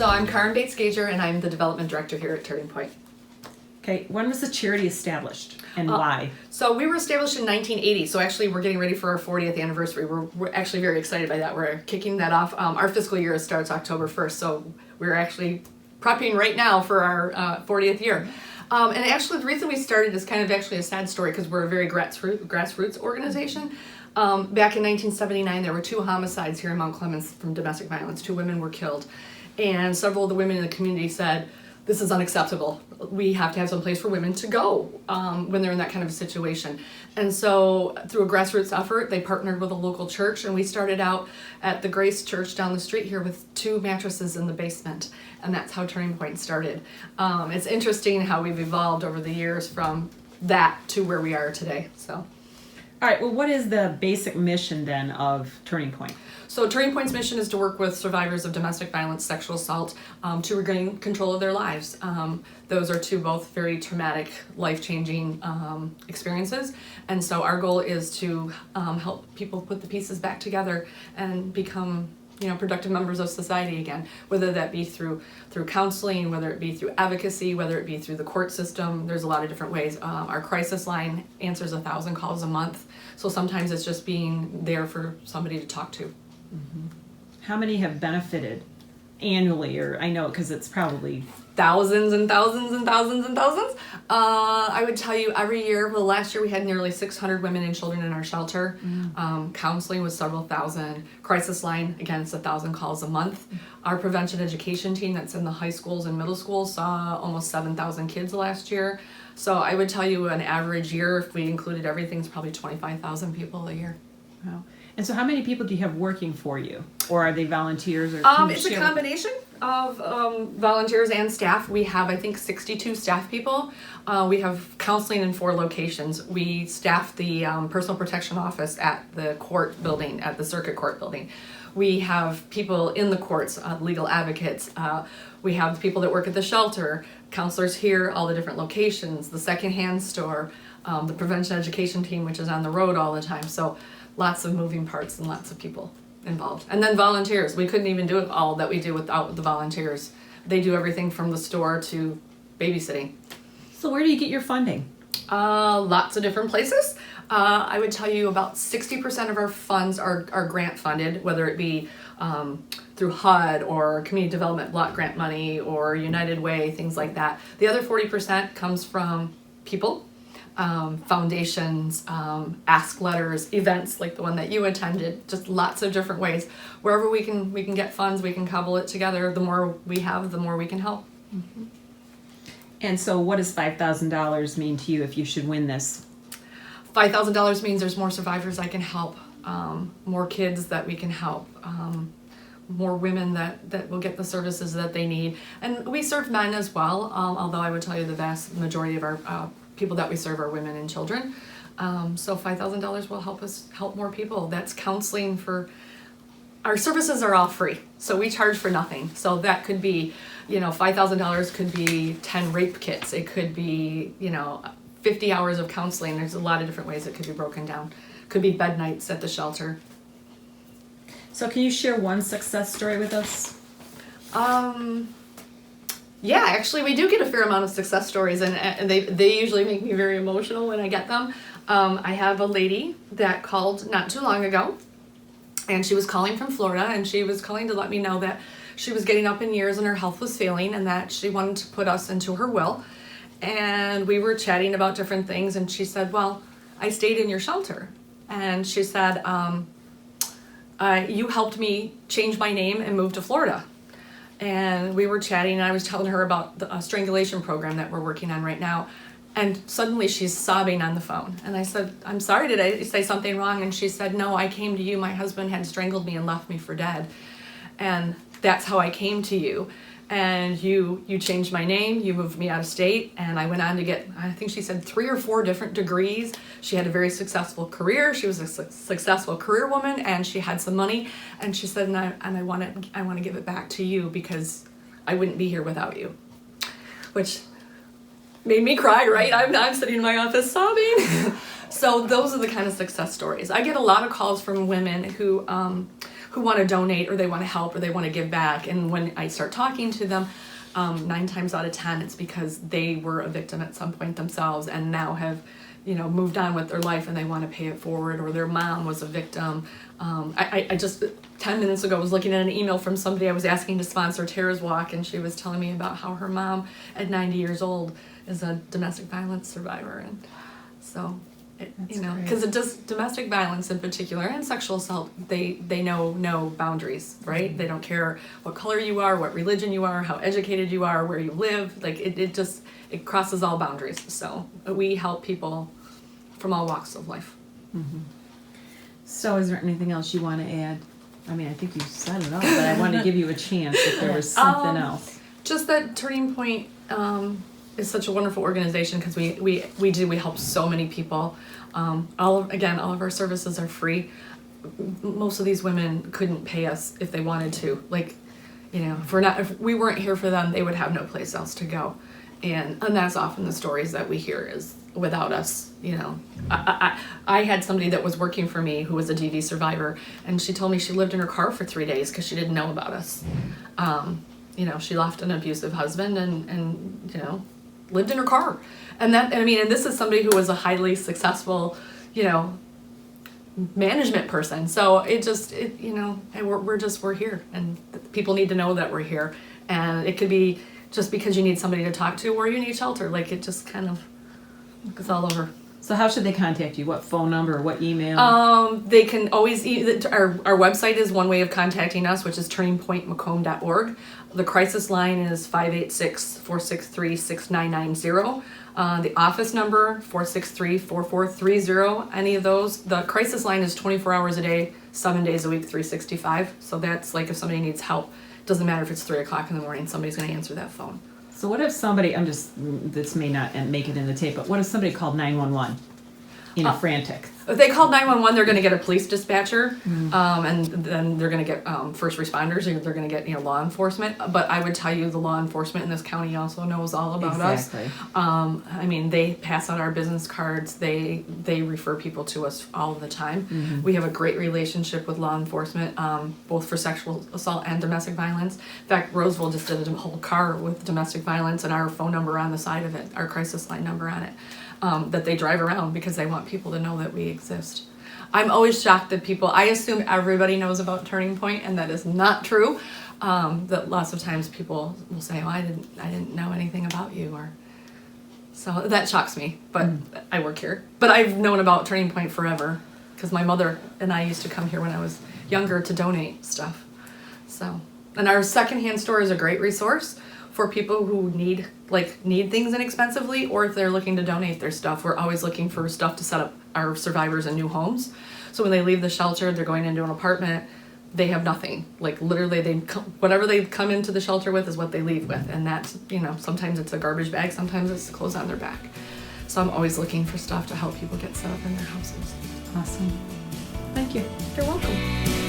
So I'm Karen Bates-Gager, and I'm the development director here at Turning Point. Okay, when was the charity established and why? So we were established in 1980, so actually we're getting ready for our 40th anniversary. We're actually very excited by that. We're kicking that off. Our fiscal year starts October 1st, so we're actually prepping right now for our 40th year. And actually the reason we started is kind of actually a sad story because we're a very grassroots organization. Back in 1979, there were 2 homicides here in Mount Clemens from domestic violence. 2 women were killed, and several of the women in the community said, this is unacceptable. We have to have some place for women to go when they're in that kind of a situation. And so through a grassroots effort, they partnered with a local church, and we started out at the Grace Church down the street here with 2 mattresses in the basement. And that's how Turning Point started. It's interesting how we've evolved over the years from that to where we are today. So. All right, well, what is the basic mission then of Turning Point? So Turning Point's mission is to work with survivors of domestic violence, sexual assault, to regain control of their lives. Those are 2 both very traumatic, life-changing experiences. And so our goal is to help people put the pieces back together and become productive members of society again, whether that be through counseling, whether it be through advocacy, whether it be through the court system. There's a lot of different ways. Our crisis line answers 1,000 calls a month. So sometimes it's just being there for somebody to talk to. Mm-hmm. How many have benefited annually? Or I know because it's probably thousands and thousands and thousands and thousands. I would tell you every year, well, last year we had nearly 600 women and children in our shelter. Counseling was several thousand. Crisis line, again, it's 1,000 calls a month. Our prevention education team that's in the high schools and middle schools saw almost 7,000 kids last year. So I would tell you an average year, if we included everything, is probably 25,000 people a year. Wow. And so how many people do you have working for you? Or are they volunteers? Or it's a combination of volunteers and staff. We have, I think, 62 staff people. We have counseling in 4 locations. We staff the personal protection office at the court building, at the circuit court building. We have people in the courts, legal advocates. We have people that work at the shelter, counselors here, all the different locations, the secondhand store, the prevention education team, which is on the road all the time. So lots of moving parts and lots of people involved. And then volunteers. We couldn't even do it all that we do without the volunteers. They do everything from the store to babysitting. So where do you get your funding? Lots of different places. I would tell you about 60% of our funds are grant funded, whether it be through HUD or Community Development Block Grant money or United Way, things like that. The other 40% comes from people. Foundations, ask letters, events like the one that you attended, just lots of different ways. Wherever we can get funds, we can cobble it together. The more we have, the more we can help. Mm-hmm. And so what does $5,000 mean to you if you should win this? $5,000 means there's more survivors I can help, more kids that we can help, more women that will get the services that they need. And we serve men as well, although I would tell you the vast majority of our people that we serve are women and children. So $5,000 will help us help more people. That's counseling for, our services are all free. So we charge for nothing. So that could be, $5,000 could be 10 rape kits. It could be, 50 hours of counseling. There's a lot of different ways it could be broken down. Could be bed nights at the shelter. So can you share one success story with us? Yeah, actually, we do get a fair amount of success stories, and they usually make me very emotional when I get them. I have a lady that called not too long ago, and she was calling from Florida, and she was calling to let me know that she was getting up in years and her health was failing, and that she wanted to put us into her will. And we were chatting about different things, and she said, well, I stayed in your shelter. And she said, you helped me change my name and move to Florida. And we were chatting, and I was telling her about the strangulation program that we're working on right now. And suddenly she's sobbing on the phone. And I said, I'm sorry, did I say something wrong? And she said, no, I came to you. My husband had strangled me and left me for dead. And that's how I came to you. And you changed my name, you moved me out of state, and I went on to get, I think she said 3 or 4 different degrees. She had a very successful career. She was a successful career woman, and she had some money. And she said, I want to give it back to you because I wouldn't be here without you. Which made me cry, right? I'm sitting in my office sobbing. So those are the kind of success stories. I get a lot of calls from women who who want to donate or they want to help or they want to give back. And when I start talking to them, 9 times out of 10, it's because they were a victim at some point themselves and now have, moved on with their life and they want to pay it forward, or their mom was a victim. I just 10 minutes ago was looking at an email from somebody I was asking to sponsor Tara's Walk, and she was telling me about how her mom at 90 years old is a domestic violence survivor. And so, because it does, domestic violence in particular and sexual assault, they know no boundaries, right? Mm-hmm. They don't care what color you are, what religion you are, how educated you are, where you live. Like it crosses all boundaries. So we help people from all walks of life. Mm-hmm. So is there anything else you want to add? I mean, I think you said it all, but I want to give you a chance if there was something else. Just that Turning Point is such a wonderful organization because we help so many people. All of our services are free. Most of these women couldn't pay us if they wanted to. If we weren't here for them, they would have no place else to go. And that's often the stories that we hear is without us, I had somebody that was working for me who was a DV survivor, and she told me she lived in her car for 3 days because she didn't know about us. She left an abusive husband and lived in her car. And this is somebody who was a highly successful, management person. So we're here, and people need to know that we're here. And it could be just because you need somebody to talk to or you need shelter. Like, it just kind of goes all over. So how should they contact you? What phone number or what email? They can always, our website is one way of contacting us, which is turningpointmacomb.org. The crisis line is 586-463-6990. The office number, 463-4430. Any of those. The crisis line is 24 hours a day, 7 days a week, 365. So that's like if somebody needs help. Doesn't matter if it's 3 o'clock in the morning, somebody's going to answer that phone. So what if somebody, this may not make it in the tape, but what if somebody called 911 in a frantic? If they call 911, they're going to get a police dispatcher, and then they're going to get first responders, or they're going to get law enforcement. But I would tell you the law enforcement in this county also knows all about us. They pass out our business cards. They refer people to us all the time. Mm-hmm. We have a great relationship with law enforcement, both for sexual assault and domestic violence. In fact, Roseville just did a whole car with domestic violence and our phone number on the side of it, our crisis line number on it. That they drive around because they want people to know that we exist. I'm always shocked that I assume everybody knows about Turning Point, and that is not true. That lots of times people will say, "Oh, I didn't know anything about you," so that shocks me. But I work here. But I've known about Turning Point forever because my mother and I used to come here when I was younger to donate stuff. So, and our secondhand store is a great resource for people who need things inexpensively, or if they're looking to donate their stuff. We're always looking for stuff to set up our survivors in new homes. So when they leave the shelter, they're going into an apartment, they have nothing. Like, literally, whatever they come into the shelter with is what they leave with. And that's, sometimes it's a garbage bag, sometimes it's clothes on their back. So I'm always looking for stuff to help people get set up in their houses. Awesome. Thank you. You're welcome.